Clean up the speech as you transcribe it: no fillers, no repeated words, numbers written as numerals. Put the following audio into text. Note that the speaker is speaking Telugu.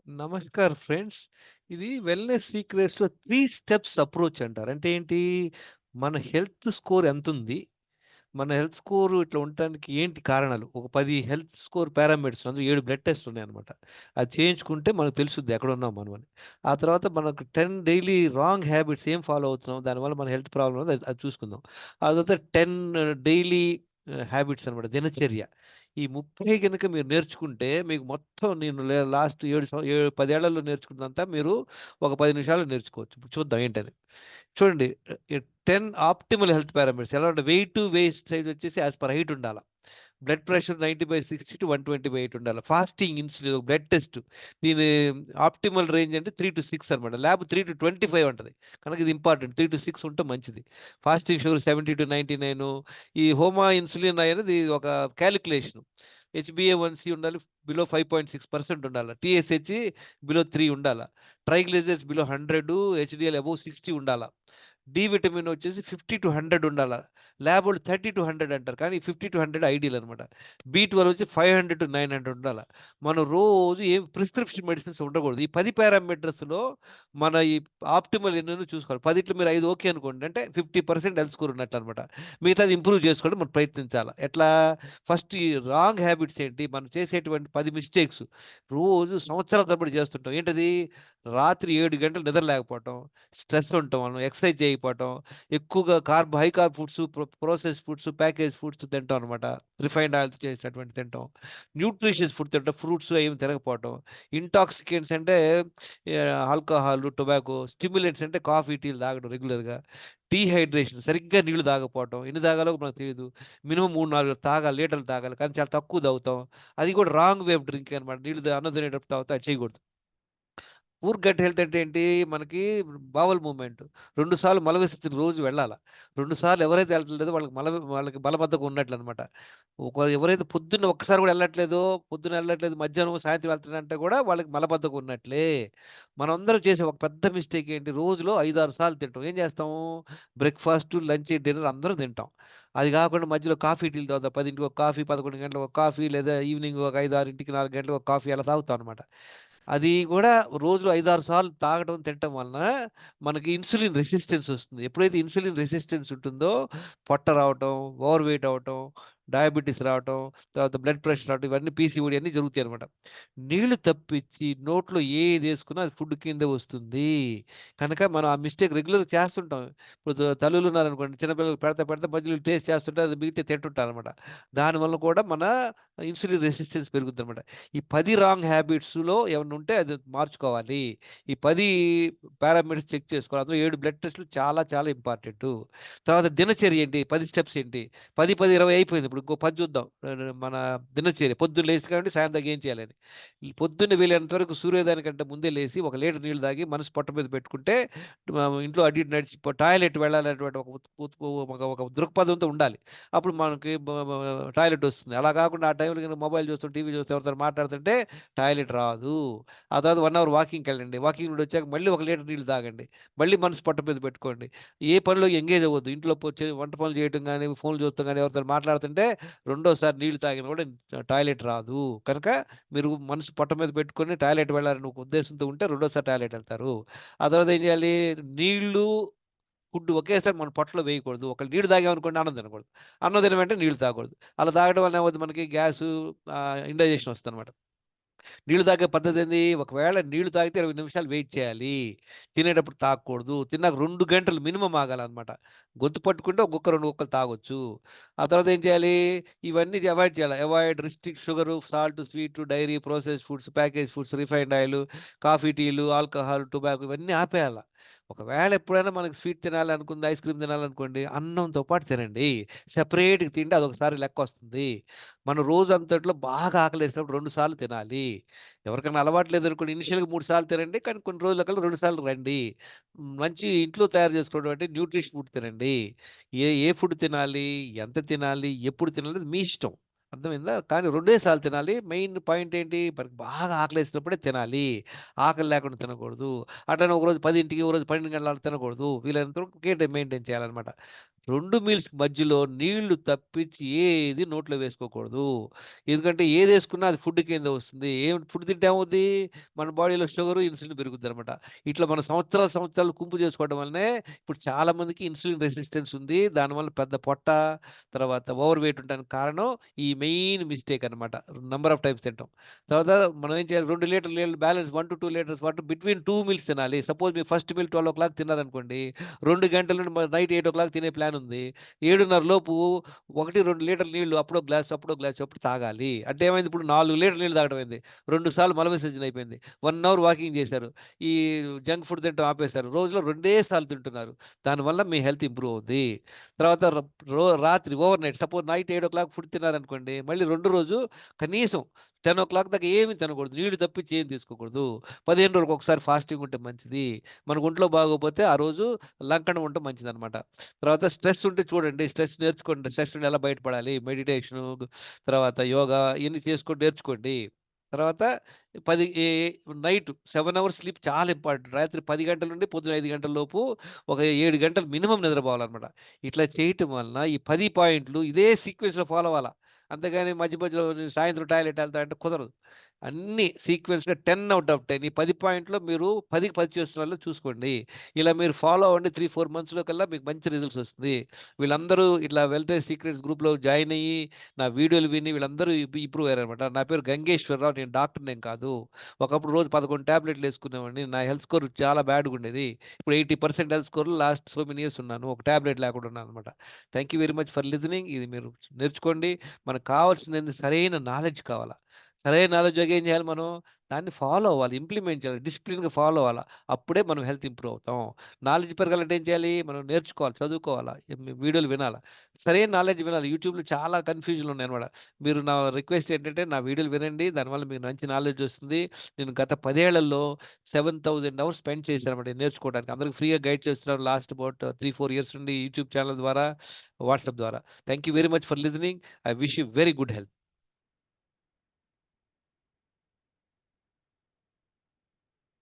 నమస్కార్ ఫ్రెండ్స్. ఇది వెల్‌నెస్ సీక్రెట్స్‌లో 3 స్టెప్స్ అప్రోచ్ అంటారు. అంటే ఏంటి? మన హెల్త్ స్కోర్ ఎంతుంది? మన హెల్త్ స్కోర్ ఇట్లా ఉండటానికి ఏంటి కారణాలు? ఒక 10 హెల్త్ స్కోర్ పారామీటర్స్ అందులో 7 బ్లడ్ టెస్ట్‌లు ఉన్నాయన్నమాట. అది చేయించుకుంటే మనకు తెలుస్తుంది ఎక్కడున్నాం మనం అని. ఆ తర్వాత మనకు 10 డైలీ రాంగ్ హ్యాబిట్స్ ఏం ఫాలో అవుతున్నాం? దానివల్ల మన హెల్త్ ప్రాబ్లమ్ ఉన్నది అది అది చూసుకుందాం. ఆ తర్వాత 10 డైలీ హ్యాబిట్స్ అన్నమాట. దినచర్య. ఈ 30 గనుక మీరు నేర్చుకుంటే మీకు మొత్తం నేను లాస్ట్ 10 ఏళ్లలో నేర్చుకున్నదంతా మీరు ఒక 10 నిమిషాల్లో నేర్చుకోవచ్చు. ఇప్పుడు చూద్దాం ఏంటని. చూడండి, 10 ఆప్టిమల్ హెల్త్ పారామీటర్స్ ఎలా ఉంటే వెయిట్, వేస్ట్ సైజ్ వచ్చేసి యాస్ పర్ హైట్ ఉండాల. బ్లడ్ ప్రెషర్ 90/60 టు 120/8 ఉండాలి. ఫాస్టింగ్ ఇన్సులిన్ ఒక బ్లడ్ టెస్ట్. దీని ఆప్టిమల్ రేంజ్ అంటే 3-6 అనమాట. ల్యాబ్ 3-25 ఉంటది. కనుక ఇది ఇంపార్టెంట్. 3-6 ఉంటే మంచిది. Fasting sugar 70-99. ఈ హోమా ఇన్సులిన్ అనేది ఒక కాలిక్యులేషన్. హెచ్‌బీఏ1సి ఉండాలి. బిలో 5.6% ఉండాల. టీఎస్‌హెచ్ బిలో 3 ఉండాల. ట్రైగ్లిజరైడ్స్ బిలో 100, హెచ్‌డీఎల్ అబోవ్ 60 ఉండాల. డి విటమిన్ వచ్చేసి 50-100 ఉండాల. ల్యాబోళ్ళు 30-100 అంటారు. కానీ 50-100 ఐడియల్ అనమాట. బి12 వచ్చి 500-900 ఉండాల. మనం రోజు ఏం ప్రిస్క్రిప్షన్ మెడిసిన్స్ ఉండకూడదు. ఈ 10 పారామీటర్స్‌లో మన ఈ ఆప్టిమల్ ఎన్నో చూసుకోవాలి. 10లో మీరు 5 ఓకే అనుకోండి. అంటే 50% హెల్త్ స్కోర్ ఉన్నట్టనమాట. మిగతాది ఇంప్రూవ్ చేసుకోవడం మనం ప్రయత్నించాల. ఎట్లా? ఫస్ట్ ఈ రాంగ్ హ్యాబిట్స్ ఏంటి? మనం చేసేటువంటి 10 మిస్టేక్స్ రోజు సంవత్సరాల తరబడి చేస్తుంటాం. ఏంటది? రాత్రి 7 గంటలు నిద్ర లేకపోవటం, స్ట్రెస్ ఉండటం వలన, ఎక్సర్సైజ్ చేయకపోవటం, ఎక్కువగా high carb foods, process foods, package foods తింటాం అనమాట. రిఫైన్డ్ ఆయిల్‌తో చేసినటువంటి తింటాం. న్యూట్రిషియస్ ఫుడ్ తింటాం. ఫ్రూట్స్ ఏమి తినకపోవటం. ఇంటాక్సికెంట్స్ అంటే ఆల్కహాల్, టొబాకో. స్టిమ్యులెంట్స్ అంటే కాఫీ, టీలు తాగడం రెగ్యులర్‌గా. డీహైడ్రేషన్ సరిగ్గా నీళ్లు తాగకపోవటం. ఎన్ని తాగాలో మనకు తెలీదు. మినిమమ్ 3, 4 తాగాలి. లీటర్లు తాగాలి. కానీ చాలా తక్కువ తాగుతాం. అది కూడా రాంగ్ వే ఆఫ్ డ్రింకింగ్ అనమాట. అన్నం తినేటప్పుడు తాగితే అది చేయకూడదు. పూర్ గట్ హెల్త్ అంటే ఏంటి? మనకి బవల్ మూవ్‌మెంట్. 2 సార్లు మల విసర్జన రోజు వెళ్ళాల. 2 సార్లు ఎవరైతే ఎళ్ళట్లేదో వాళ్ళకి మలబద్ధకం ఉన్నట్లనమాట. ఎవరైతే పొద్దున్న ఒక్కసారి కూడా ఎళ్ళట్లేదో, పొద్దున్న ఎళ్ళట్లేదు, మధ్యాహ్నం, సాయంత్రం వెళ్తున్నారంటే కూడా వాళ్ళకి మలబద్ధకం ఉన్నట్లే. మనందరం చేసే ఒక పెద్ద మిస్టేక్ ఏంటి? రోజులో 5, 6 సార్లు తింటాం. ఏం చేస్తాము? బ్రేక్‌ఫాస్ట్, లంచ్, డిన్నర్ అందరం తింటాం. అది కాకుండా మధ్యలో కాఫీ, టీలు తాగుతాం. 10కి ఒక కాఫీ, 11 గంటలకు ఒక కాఫీ, లేదా ఈవినింగ్ ఒక 5, 6కి 4 గంటలకు ఒక కాఫీ అలా తాగుతాం అనమాట. అది కూడా రోజులో 5, 6 సార్లు తాగడం, తినటం వలన మనకి ఇన్సులిన్ రెసిస్టెన్స్ వస్తుంది. ఎప్పుడైతే ఇన్సులిన్ రెసిస్టెన్స్ ఉంటుందో పొట్ట రావటం, ఓవర్ వెయిట్ అవ్వటం, డయాబెటిస్ రావటం, తర్వాత బ్లడ్ ప్రెషర్ రావటం, ఇవన్నీ పీసీఓడీ అన్నీ జరుగుతాయనమాట. నీళ్లు తప్పించి నోట్లో ఏదేసుకున్నా అది ఫుడ్ కిందే వస్తుంది. కనుక మనం ఆ మిస్టేక్ రెగ్యులర్‌గా చేస్తుంటాం. ఇప్పుడు తల్లులున్నారనుకోండి, చిన్నపిల్లలకి పెడతా పెడతా మధ్యలో టేస్ట్ చేస్తుంటే అది మిగిలితే తింటుంటారనమాట. దానివల్ల కూడా మన ఇన్సులిన్ రెసిస్టెన్స్ పెరుగుద్దనమాట. ఈ 10 రాంగ్ హ్యాబిట్స్‌లో ఏమన్నా ఉంటే అది మార్చుకోవాలి. ఈ 10 పారామీటర్స్ చెక్ చేసుకోవాలి. అందులో 7 బ్లడ్ టెస్ట్‌లు చాలా చాలా ఇంపార్టెంటు. తర్వాత దినచర్య ఏంటి? 10 స్టెప్స్ ఏంటి? 10, 10, 20 అయిపోయింది. ఇప్పుడు ఇంకో 10 చూద్దాం. మన దినచర్య పొద్దున్న లేసి కాబట్టి సాయంత్రం దాకా ఏం చేయాలని. ఈ పొద్దున్న వీలైనంత వరకు సూర్యోదయానికంటే ముందే లేసి ఒక లీటర్ నీళ్లు తాగి మనసు పొట్ట మీద పెట్టుకుంటే ఇంట్లో అటు ఇటు నడిచి టాయిలెట్ వెళ్ళాలనేటువంటి ఒక ఒక దృక్పథంతో ఉండాలి. అప్పుడు మనకి టాయిలెట్ వస్తుంది. అలా కాకుండా ఆ టైంలో గనుక మొబైల్ చూస్తూ, టీవీ చూస్తూ ఎవరితోని మాట్లాడుతుంటే టాయిలెట్ రాదు. ఆ తర్వాత 1 అవర్ వాకింగ్‌కెళ్ళండి. వాకింగ్ నుండి వచ్చాక మళ్ళీ ఒక లీటర్ నీళ్ళు తాగండి. మళ్ళీ మనసు పొట్ట మీద పెట్టుకోండి. ఏ పనిలో ఎంగేజ్ అవ్వద్దు. ఇంట్లో వంట పనులు చేయటం గాని, ఫోన్‌లు చూడటం గాని, ఎవరితోని మాట్లాడుతుంటే రెండోసారి నీళ్ళు తాగినా కూడా టాయిలెట్ రాదు. కనుక మీరు మనసు పొట్ట మీద పెట్టుకొని టాయిలెట్ వెళ్ళాలని ఒక ఉద్దేశంతో ఉంటే రెండోసారి టాయిలెట్ ఎళ్తారు. ఆ తర్వాత ఏం చేయాలి? నీళ్ళు, ఫుడ్ ఒకేసారి మన పొట్టలో వేయకూడదు. ఒకవేళ నీళ్ళు తాగామనుకోండి అన్నం తినకూడదు. అన్నం తిన్న వెంటనే నీళ్ళు తాగకూడదు. అలా తాగడం వల్ల ఏమవుద్ది మనకి గ్యాసు, ఇండైజెషన్ వస్తదనమాట. నీళ్ళు తాగే పద్ధతేంది? ఒకవేళ నీళ్ళు తాగితే 20 నిమిషాలు వెయిట్ చేయాలి. తినేటప్పుడు తాగకూడదు. తిన్నాక 2 గంటలు మినిమమ్ ఆగాలనమాట. గొంతు పట్టుకుంటే ఒక గుక్క, 2 గుక్కలు తాగొచ్చు. ఆ తర్వాత ఏం చేయాలి? ఇవన్నీ అవాయిడ్ చేయాలి. Avoid restrict sugar, salt, sweet, dairy, processed foods, package foods, refined oil, coffee, టీలు, ఆల్కహాల్, టొబాకో ఇవన్నీ ఆపేయాల. ఒకవేళ ఎప్పుడైనా మనకి స్వీట్ తినాలనుకుంది, ఐస్ క్రీమ్ తినాలనుకోండి, అన్నంతో పాటు తినండి. సెపరేట్‌గా తింటే అదొకసారి లెక్కొస్తుంది. మనం రోజంతట్లో బాగా ఆకలేసినప్పుడు 2 సార్లు తినాలి. ఎవరికైనా అలవాటు లేదనుకోండి ఇనిషియల్‌గా 3 సార్లు తినండి. కానీ కొన్ని రోజులకల్లా 2 సార్లు రండి. మంచి ఇంట్లో తయారు చేసుకున్నటువంటి న్యూట్రిషన్ ఫుడ్ తినండి. ఏ ఏ ఫుడ్ తినాలి? ఎంత తినాలి? ఎప్పుడు తినాలి? అది మీ ఇష్టం. అర్థమైందా? కానీ రెండే సార్లు తినాలి. మెయిన్ పాయింట్ ఏంటి? మనకు బాగా ఆకలేసినప్పుడే తినాలి. ఆకలి లేకుండా తినకూడదు. అట్లనే ఒకరోజు 10కి, ఒకరోజు 12 గంటలకు తినకూడదు. వీలైనంత వరకు ఒకే టైం మెయింటైన్ చేయాలనమాట. 2 మీల్స్ మధ్యలో నీళ్లు తప్పించి ఏది నోట్లో వేసుకోకూడదు. ఎందుకంటే ఏదేసుకున్నా అది ఫుడ్ కింద వస్తుంది. ఏం ఫుడ్ తింటే ఏమవుద్ది? మన బాడీలో షుగరు, ఇన్సులిన్ పెరుగుద్దనమాట. ఇట్లా మనం సంవత్సరాలు, సంవత్సరాలు కుంపు చేసుకోవడం వల్లనే ఇప్పుడు చాలా మందికి ఇన్సులిన్ రెసిస్టెన్స్ ఉంది. దానివల్ల పెద్ద పొట్ట, తర్వాత ఓవర్ వెయిట్ ఉండడానికి కారణం ఈ మెయిన్ మిస్టేక్ అనమాట. నంబర్ ఆఫ్ టైమ్స్ తింటాం. తర్వాత మనం ఏం చేయాలి? 2 లీటర్ల నీళ్ళు balance 1-2 litres water between 2 meals తినాలి. సపోజ్ మీ ఫస్ట్ మీల్ 12:00 తిన్నారనుకోండి. 2 గంటల నుండి నైట్ 8:00 తినే ప్లాన్ ఉంది. 7:30 లోపు 1, 2 లీటర్ల నీళ్లు అప్పుడో గ్లాస్, అప్పుడో గ్లాస్ చొప్పున తాగాలి. అంటే ఏమైంది? ఇప్పుడు 4 లీటర్ల నీళ్ళు తాగడం అయింది. 2 సార్లు మల విసర్జన అయిపోయింది. 1 అవర్ వాకింగ్ చేశారు. ఈ జంక్ ఫుడ్ తినడం ఆపేశారు. రోజులో 2 సార్లు తింటున్నారు. దానివల్ల మీ హెల్త్ ఇంప్రూవ్ అవుద్ది. తర్వాత రాత్రి ఓవర్‌నైట్ సపోజ్ నైట్ 7:00 ఫుడ్ తిన్నారనుకోండి. మళ్ళీ రెండో రోజు కనీసం 10:00 దాకా ఏమి తినకూడదు. నీళ్లు తప్పించి ఏమి తీసుకోకూడదు. 15 రోజులకు ఒకసారి ఫాస్టింగ్ ఉంటే మంచిది. మనకు ఒంట్లో బాగోకపోతే ఆ రోజు లంకనం ఉంటే మంచిదనమాట. తర్వాత స్ట్రెస్ ఉంటే చూడండి. స్ట్రెస్ నేర్చుకోండి. స్ట్రెస్ నుండి ఎలా బయటపడాలి? మెడిటేషను, తర్వాత యోగా ఇయన్నీ చేసుకొని నేర్చుకోండి. తర్వాత 10 నైట్ 7 అవర్స్ స్లీప్ చాలా ఇంపార్టెంట్. రాత్రి 10 గంటల నుండి పొద్దున 5 గంటల లోపు ఒక 7 గంటలు మినిమమ్ నిద్రపోవాలనమాట. ఇట్లా చేయటం వలన ఈ 10 పాయింట్లు ఇదే సీక్వెన్స్‌లో ఫాలో అవ్వాలా. అంతేగాని మధ్య మధ్యలో నేను సాయంత్రం టాయిలెట్ ఎళ్తా అంటే కుదరదు. అన్నీ సీక్వెన్స్‌గా 10 ఔట్ ఆఫ్ 10 ఈ 10 పాయింట్‌లో మీరు 10కి 10 చేస్తున్నారో చూసుకోండి. ఇలా మీరు ఫాలో అవ్వండి. 3, 4 మంత్స్‌లో కల్లా మీకు మంచి రిజల్ట్స్ వస్తుంది. వీళ్ళందరూ ఇట్లా వెల్‌నెస్ సీక్రెట్స్ గ్రూప్‌లో జాయిన్ అయ్యి, నా వీడియోలు విని వీళ్ళందరూ ఇంప్రూవ్ అయ్యారనమాట. నా పేరు గంగేశ్వరరావు. నేను డాక్టర్‌నేం కాదు. ఒకప్పుడు రోజు 11 టాబ్లెట్‌లు యేసుకునేవాడిని. నా హెల్త్ స్కోర్ చాలా బ్యాడ్‌గా ఉండేది. ఇప్పుడు 80% హెల్త్ స్కోర్‌లో లాస్ట్ సో మెనీ ఇయర్స్ ఉన్నాను. ఒక టాబ్లెట్ లేకుండా ఉన్నాననమాట. Thank you very much for listening. ఇది మీరు నేర్చుకోండి. మనకు కావాల్సిందేంది సరైన నాలెడ్జ్ కావాలా. సరైన నాలెడ్జ్ ఏం చేయాలి మనం? దాన్ని ఫాలో అవ్వాలి. ఇంప్లిమెంట్ చేయాలి. డిసిప్లిన్‌గా ఫాలో అవ్వాలా. అప్పుడే మనం హెల్త్ ఇంప్రూవ్ అవుతాం. నాలెడ్జ్ పెరగాలంటే ఏం చేయాలి? మనం నేర్చుకోవాలి, చదువుకోవాలా, వీడియోలు వినాలా. సరైన నాలెడ్జ్ వినాలి. యూట్యూబ్‌లో చాలా కన్‌ఫ్యూజన్‌లు ఉన్నాయన్నమాట. మీరు నా రిక్వెస్ట్ ఏంటంటే నా వీడియోలు వినండి. దానివల్ల మీకు మంచి నాలెడ్జ్ వస్తుంది. నేను గత 10 ఏళ్లలో 7000 అవర్స్ స్పెండ్ చేశానన్నమాట ఇది నేర్చుకోవడానికి. అందరికి ఫ్రీగా గైడ్ చేస్తున్నాను లాస్ట్ అబౌట్ 3, 4 ఇయర్స్ నుండి యూట్యూబ్ ఛానెల్ ద్వారా, వాట్సాప్ ద్వారా. Thank you very much for listening. I wish you very good health.